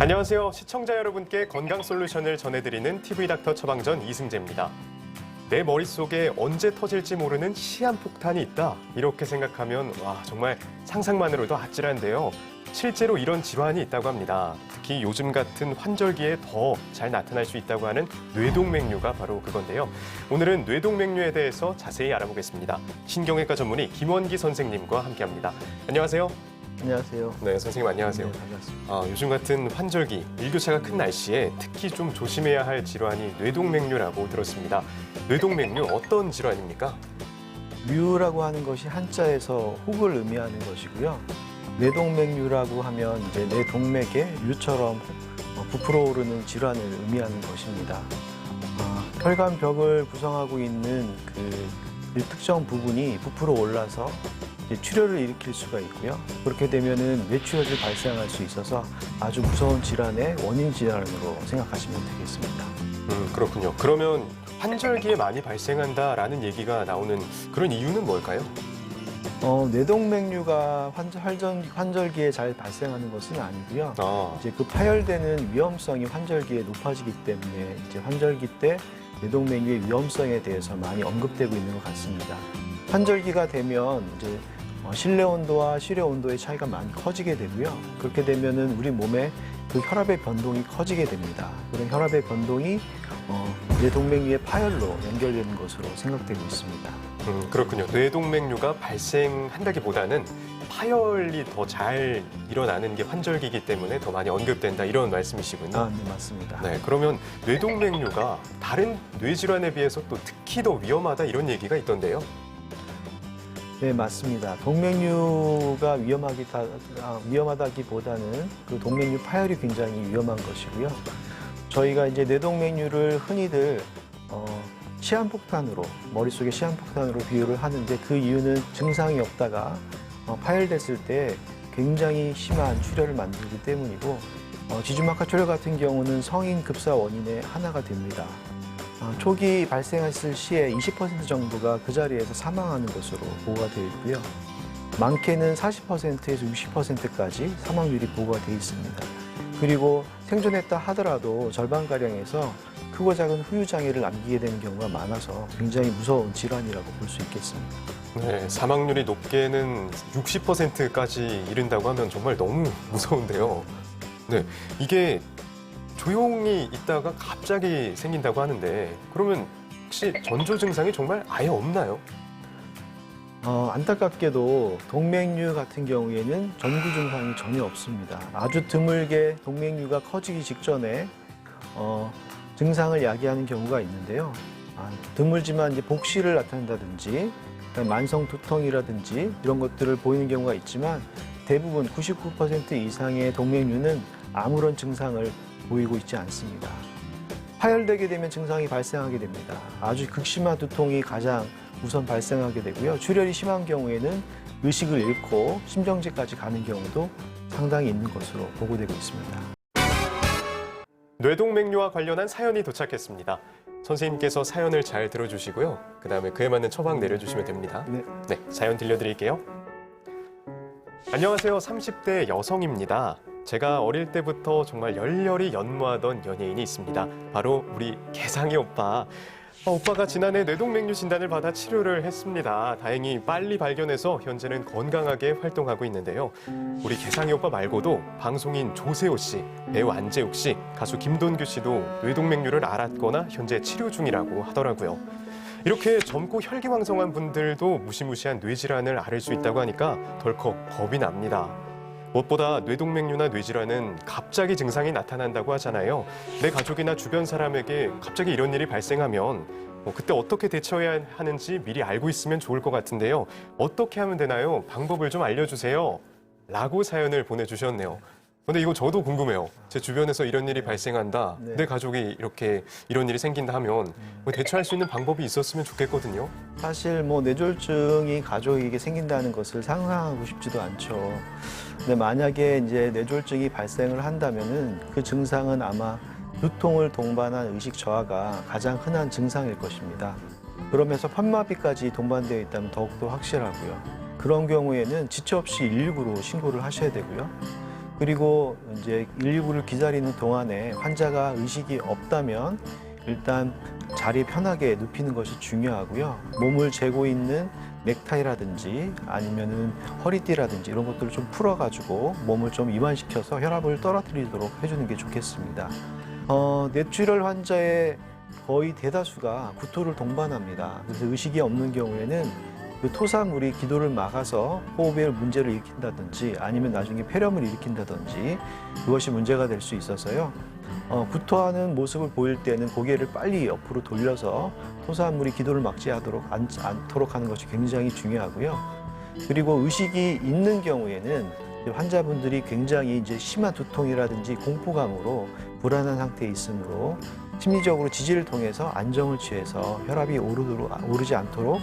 안녕하세요. 시청자 여러분께 건강 솔루션을 전해드리는 TV닥터 처방전 이승재입니다. 내 머릿속에 언제 터질지 모르는 시한폭탄이 있다. 이렇게 생각하면 정말 상상만으로도 아찔한데요. 실제로 이런 질환이 있다고 합니다. 특히 요즘 같은 환절기에 더 잘 나타날 수 있다고 하는 뇌동맥류가 바로 그건데요. 오늘은 뇌동맥류에 대해서 자세히 알아보겠습니다. 신경외과 전문의 김원기 선생님과 함께합니다. 안녕하세요. 안녕하세요. 네, 선생님 안녕하세요. 네, 반갑습니다. 요즘 같은 환절기, 일교차가 큰 날씨에 특히 좀 조심해야 할 질환이 뇌동맥류라고 들었습니다. 뇌동맥류 어떤 질환입니까? 류라고 하는 것이 한자에서 혹을 의미하는 것이고요. 뇌동맥류라고 하면 이제 뇌 동맥에 류처럼 부풀어 오르는 질환을 의미하는 것입니다. 혈관벽을 구성하고 있는 그 특정 부분이 부풀어 올라서 출혈을 일으킬 수가 있고요. 그렇게 되면은 뇌출혈이 발생할 수 있어서 아주 무서운 질환의 원인 질환으로 생각하시면 되겠습니다. 그렇군요. 그러면 환절기에 많이 발생한다라는 얘기가 나오는 그런 이유는 뭘까요? 뇌동맥류가 환절기에 잘 발생하는 것은 아니고요. 이제 그 파열되는 위험성이 환절기에 높아지기 때문에 이제 환절기 때 뇌동맥류의 위험성에 대해서 많이 언급되고 있는 것 같습니다. 환절기가 되면 이제 실내 온도와 실외 온도의 차이가 많이 커지게 되고요. 그렇게 되면은 우리 몸에 그 혈압의 변동이 커지게 됩니다. 그런 혈압의 변동이 뇌동맥류의 파열로 연결되는 것으로 생각되고 있습니다. 그렇군요. 뇌동맥류가 발생한다기보다는 파열이 더 잘 일어나는 게 환절기이기 때문에 더 많이 언급된다 이런 말씀이시군요. 네, 맞습니다. 네, 그러면 뇌동맥류가 다른 뇌질환에 비해서 또 특히 더 위험하다 이런 얘기가 있던데요. 네, 맞습니다. 동맥류가 위험하다기보다는 그 동맥류 파열이 굉장히 위험한 것이고요. 저희가 이제 뇌동맥류를 흔히들 시한폭탄으로, 머릿속에 시한폭탄으로 비유를 하는데 그 이유는 증상이 없다가 파열됐을 때 굉장히 심한 출혈을 만들기 때문이고 지주막하 출혈 같은 경우는 성인 급사 원인의 하나가 됩니다. 초기 발생했을 시에 20% 정도가 그 자리에서 사망하는 것으로 보고가 되어 있고요. 많게는 40%에서 60%까지 사망률이 보고가 되어 있습니다. 그리고 생존했다 하더라도 절반가량에서 크고 작은 후유장애를 남기게 되는 경우가 많아서 굉장히 무서운 질환이라고 볼 수 있겠습니다. 네, 사망률이 높게는 60%까지 이른다고 하면 정말 너무 무서운데요. 네, 이게 조용히 있다가 갑자기 생긴다고 하는데 그러면 혹시 전조 증상이 정말 아예 없나요? 안타깝게도 동맥류 같은 경우에는 전구 증상이 전혀 없습니다. 아주 드물게 동맥류가 커지기 직전에 증상을 야기하는 경우가 있는데요. 드물지만 이제 복시를 나타낸다든지 만성 두통이라든지 이런 것들을 보이는 경우가 있지만 대부분 99% 이상의 동맥류는 아무런 증상을 보이고 있지 않습니다. 파열되게 되면 증상이 발생하게 됩니다. 아주 극심한 두통이 가장 우선 발생하게 되고요. 출혈이 심한 경우에는 의식을 잃고 심정지까지 가는 경우도 상당히 있는 것으로 보고되고 있습니다. 뇌동맥류와 관련한 사연이 도착했습니다. 선생님께서 사연을 잘 들어주시고요. 그다음에 그에 맞는 처방 내려주시면 됩니다. 네, 사연 들려드릴게요. 안녕하세요. 30대 여성입니다. 제가 어릴 때부터 정말 열렬히 연모하던 연예인이 있습니다. 바로 우리 개상이 오빠. 오빠가 지난해 뇌동맥류 진단을 받아 치료를 했습니다. 다행히 빨리 발견해서 현재는 건강하게 활동하고 있는데요. 우리 개상이 오빠 말고도 방송인 조세호 씨, 배우 안재욱 씨, 가수 김돈규 씨도 뇌동맥류를 앓았거나 현재 치료 중이라고 하더라고요. 이렇게 젊고 혈기왕성한 분들도 무시무시한 뇌질환을 앓을 수 있다고 하니까 덜컥 겁이 납니다. 무엇보다 뇌동맥류나 뇌질환은 갑자기 증상이 나타난다고 하잖아요. 내 가족이나 주변 사람에게 갑자기 이런 일이 발생하면 그때 어떻게 대처해야 하는지 미리 알고 있으면 좋을 것 같은데요. 어떻게 하면 되나요? 방법을 좀 알려주세요. 라고 사연을 보내주셨네요. 근데 이거 저도 궁금해요. 제 주변에서 이런 일이 발생한다. 내 가족이 이런 일이 생긴다 하면 대처할 수 있는 방법이 있었으면 좋겠거든요. 사실 뇌졸중이 가족에게 생긴다는 것을 상상하고 싶지도 않죠. 근데 만약에 이제 뇌졸중이 발생을 한다면은 그 증상은 아마 두통을 동반한 의식 저하가 가장 흔한 증상일 것입니다. 그러면서 편마비까지 동반되어 있다면 더욱더 확실하고요. 그런 경우에는 지체 없이 119로 신고를 하셔야 되고요. 그리고 이제 119를 기다리는 동안에 환자가 의식이 없다면 일단 자리에 편하게 눕히는 것이 중요하고요. 몸을 재고 있는 넥타이라든지 아니면은 허리띠라든지 이런 것들을 좀 풀어가지고 몸을 좀 이완시켜서 혈압을 떨어뜨리도록 해주는 게 좋겠습니다. 뇌출혈 환자의 거의 대다수가 구토를 동반합니다. 그래서 의식이 없는 경우에는 그 토사물이 기도를 막아서 호흡에 문제를 일으킨다든지 아니면 나중에 폐렴을 일으킨다든지 그것이 문제가 될 수 있어서요. 구토하는 모습을 보일 때는 고개를 빨리 옆으로 돌려서 토사물이 기도를 막지 않도록 하는 것이 굉장히 중요하고요. 그리고 의식이 있는 경우에는 환자분들이 굉장히 이제 심한 두통이라든지 공포감으로 불안한 상태에 있으므로 심리적으로 지지를 통해서 안정을 취해서 혈압이 오르지 않도록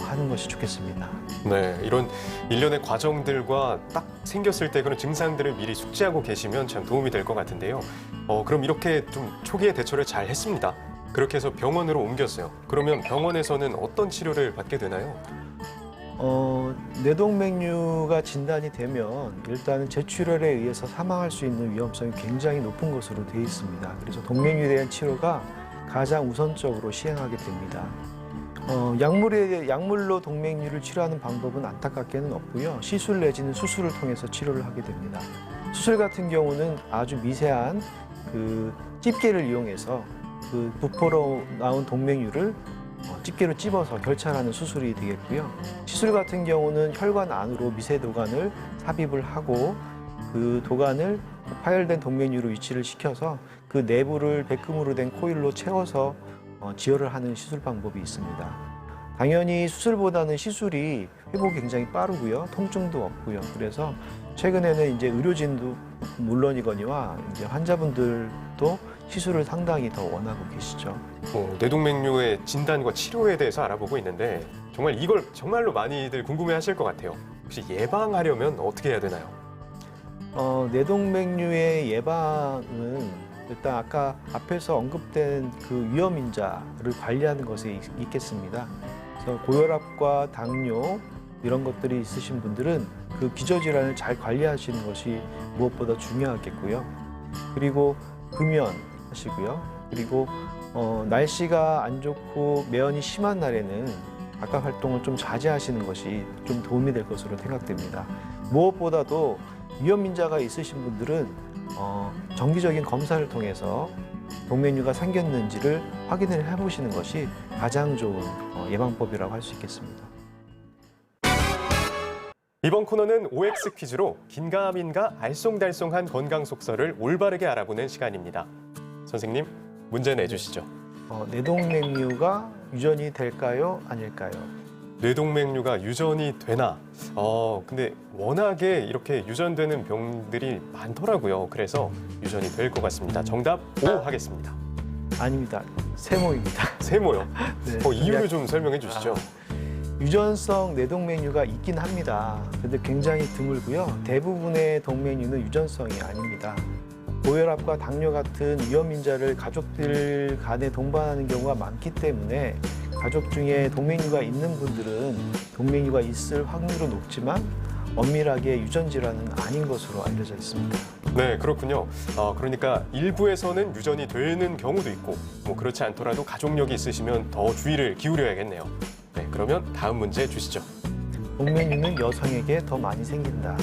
하는 것이 좋겠습니다. 네, 이런 일련의 과정들과 딱 생겼을 때 그런 증상들을 미리 숙지하고 계시면 참 도움이 될 것 같은데요. 그럼 이렇게 좀 초기에 대처를 잘 했습니다. 그렇게 해서 병원으로 옮겼어요. 그러면 병원에서는 어떤 치료를 받게 되나요? 뇌동맥류가 진단이 되면 일단은 제출혈에 의해서 사망할 수 있는 위험성이 굉장히 높은 것으로 되어 있습니다. 그래서 동맥류에 대한 치료가 가장 우선적으로 시행하게 됩니다. 약물로 동맥류를 치료하는 방법은 안타깝게는 없고요. 시술 내지는 수술을 통해서 치료를 하게 됩니다. 수술 같은 경우는 아주 미세한 그 집게를 이용해서 그 부포로 나온 동맥류를 집게로 찝어서 결찰하는 수술이 되겠고요. 시술 같은 경우는 혈관 안으로 미세 도관을 삽입을 하고 그 도관을 파열된 동맥류로 위치를 시켜서 그 내부를 백금으로 된 코일로 채워서 지혈을 하는 시술 방법이 있습니다. 당연히 수술보다는 시술이 회복이 굉장히 빠르고요. 통증도 없고요. 그래서 최근에는 이제 의료진도 물론이거니와 이제 환자분들도 시술을 상당히 더 원하고 계시죠. 뇌동맥류의 진단과 치료에 대해서 알아보고 있는데 정말 이걸 정말로 많이들 궁금해하실 것 같아요. 혹시 예방하려면 어떻게 해야 되나요? 뇌동맥류의 예방은 일단 아까 앞에서 언급된 그 위험 인자를 관리하는 것에 있겠습니다. 그래서 고혈압과 당뇨 이런 것들이 있으신 분들은 그 기저질환을 잘 관리하시는 것이 무엇보다 중요하겠고요. 그리고 금연하시고요. 그리고 날씨가 안 좋고 매연이 심한 날에는 바깥 활동을 좀 자제하시는 것이 좀 도움이 될 것으로 생각됩니다. 무엇보다도 위험 인자가 있으신 분들은 정기적인 검사를 통해서 동맥류가 생겼는지를 확인을 해보시는 것이 가장 좋은 예방법이라고 할 수 있겠습니다. 이번 코너는 OX 퀴즈로 긴가민가 알쏭달쏭한 건강 속설을 올바르게 알아보는 시간입니다. 선생님, 문제 내주시죠. 뇌동맥류가 유전이 될까요? 아닐까요? 뇌동맥류가 유전이 되나? 근데 워낙에 이렇게 유전되는 병들이 많더라고요. 그래서 유전이 될 것 같습니다. 정답 O 하겠습니다. 아닙니다. 세모입니다. 세모요? 네. 이유를 좀 설명해 주시죠. 유전성 뇌동맥류가 있긴 합니다. 근데 굉장히 드물고요. 대부분의 동맥류는 유전성이 아닙니다. 고혈압과 당뇨 같은 위험 인자를 가족들 간에 동반하는 경우가 많기 때문에 가족 중에 동맥류가 있는 분들은 동맥류가 있을 확률은 높지만 엄밀하게 유전 질환은 아닌 것으로 알려져 있습니다. 네, 그렇군요. 그러니까 일부에서는 유전이 되는 경우도 있고 그렇지 않더라도 가족력이 있으시면 더 주의를 기울여야겠네요. 네, 그러면 다음 문제 주시죠. 동맥류는 여성에게 더 많이 생긴다.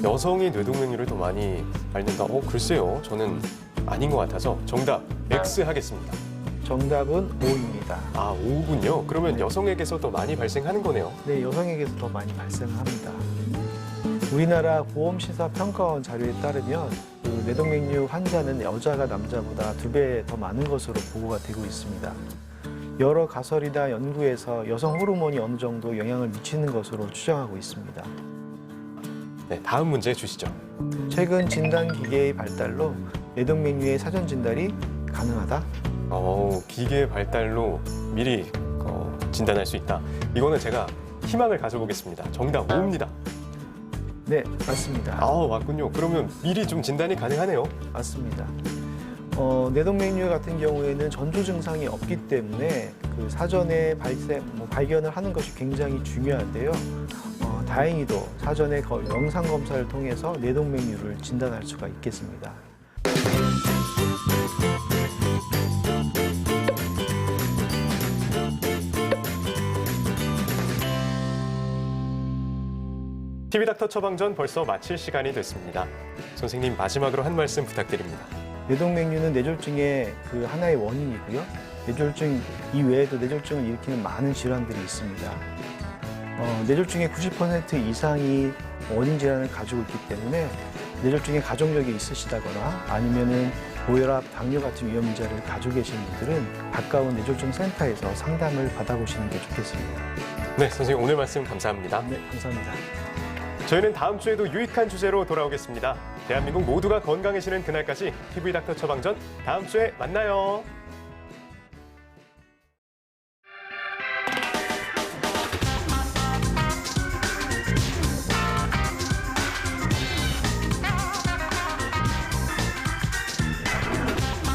여성이 뇌동맥류를 더 많이 앓는다? 글쎄요. 저는 아닌 것 같아서 정답 X 하겠습니다. 정답은 O입니다. O군요. 그러면 여성에게서 더 많이 발생하는 거네요. 네, 여성에게서 더 많이 발생합니다. 우리나라 보험심사평가원 자료에 따르면 그 뇌동맥류 환자는 여자가 남자보다 2배 더 많은 것으로 보고가 되고 있습니다. 여러 가설이나 연구에서 여성 호르몬이 어느 정도 영향을 미치는 것으로 추정하고 있습니다. 네, 다음 문제 주시죠. 최근 진단 기계의 발달로 뇌동맥류의 사전 진단이 가능하다? 기계 발달로 미리 진단할 수 있다. 이거는 제가 희망을 가져보겠습니다. 정답 O입니다. 네, 맞습니다. 맞군요. 그러면 미리 좀 진단이 가능하네요. 맞습니다. 뇌동맥류 같은 경우에는 전조 증상이 없기 때문에 그 사전에 발견을 하는 것이 굉장히 중요한데요. 다행히도 사전에 영상 검사를 통해서 뇌동맥류를 진단할 수가 있겠습니다. TV닥터 처방전 벌써 마칠 시간이 됐습니다. 선생님 마지막으로 한 말씀 부탁드립니다. 뇌동맥류는 뇌졸중의 그 하나의 원인이고요. 뇌졸중 이외에도 뇌졸중을 일으키는 많은 질환들이 있습니다. 뇌졸중의 90% 이상이 원인 질환을 가지고 있기 때문에 뇌졸중에 가족력이 있으시다거나 아니면은 고혈압, 당뇨 같은 위험 문제를 가지고 계신 분들은 가까운 뇌졸중 센터에서 상담을 받아보시는 게 좋겠습니다. 네, 선생님 오늘 말씀 감사합니다. 네, 감사합니다. 저희는 다음 주에도 유익한 주제로 돌아오겠습니다. 대한민국 모두가 건강해지는 그날까지 TV닥터 처방전 다음 주에 만나요.